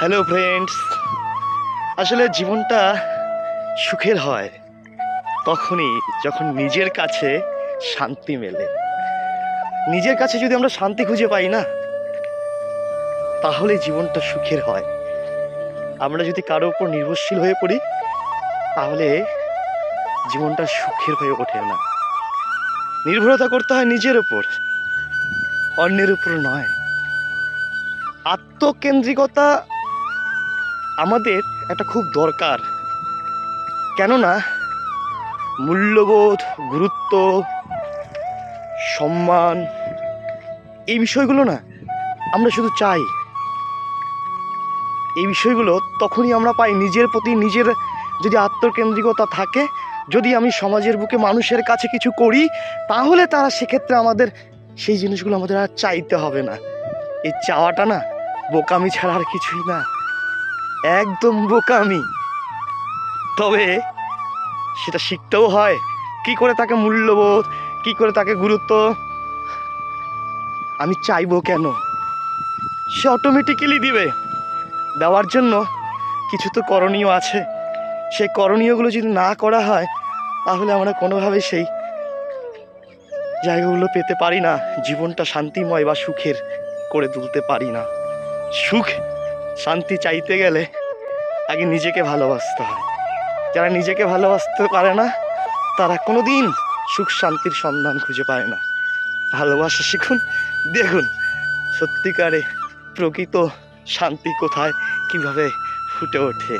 Hello friends, আসলে জীবনটা সুখের হয় তখনই যখন নিজের কাছে শান্তি মেলে। নিজের কাছে যদি আমরা শান্তি খুঁজে পাই না, তাহলে জীবনটা সুখের হয়। আমরা যদি কারো উপর নির্ভরশীল হয়ে পড়ি, তাহলে জীবনটা সুখের হয়ে ওঠে না। নির্ভরতা করতে হয় নিজের উপর, অন্যের উপর নয়। আত্মকেন্দ্রিকতা আমাদের একটা খুব দরকার, কেননা মূল্যবোধ, গুরুত্ব, সম্মান, এই বিষয়গুলো না আমরা শুধু চাই। এই বিষয়গুলো তখনই আমরা পাই নিজের প্রতি নিজের যদি আত্মকেন্দ্রিকতা থাকে। যদি আমি সমাজের বুকে মানুষের কাছে কিছু করি, তাহলে তারা সেক্ষেত্রে আমাদের সেই জিনিসগুলো আমাদের আর চাইতে হবে না। এই চাওয়াটা না বোকামি ছাড়া আর কিছুই না, একদম বোকামি। তবে সেটা শিখতেও হয়, কি করে তাকে মূল্যবোধ, কি করে তাকে গুরুত্ব আমি চাইবো কেন, সে অটোমেটিক্যালি দিবে। দেওয়ার জন্য কিছু তো করণীয় আছে। সেই করণীয়গুলো যদি না করা হয়, তাহলে আমরা কোনোভাবেই সেই জায়গাগুলো পেতে পারি না, জীবনটা শান্তিময় বা সুখের করে তুলতে পারি না। সুখ শান্তি চাইতে গেলে আগে নিজেকে ভালোবাসতে হয়। যারা নিজেকে ভালোবাসতে পারে না, তারা কোনোদিন সুখ শান্তির সন্ধান খুঁজে পায় না। ভালোবাসা শিখুন, দেখুন সত্যিকারে প্রকৃত শান্তি কোথায়, কিভাবে ফুটে ওঠে।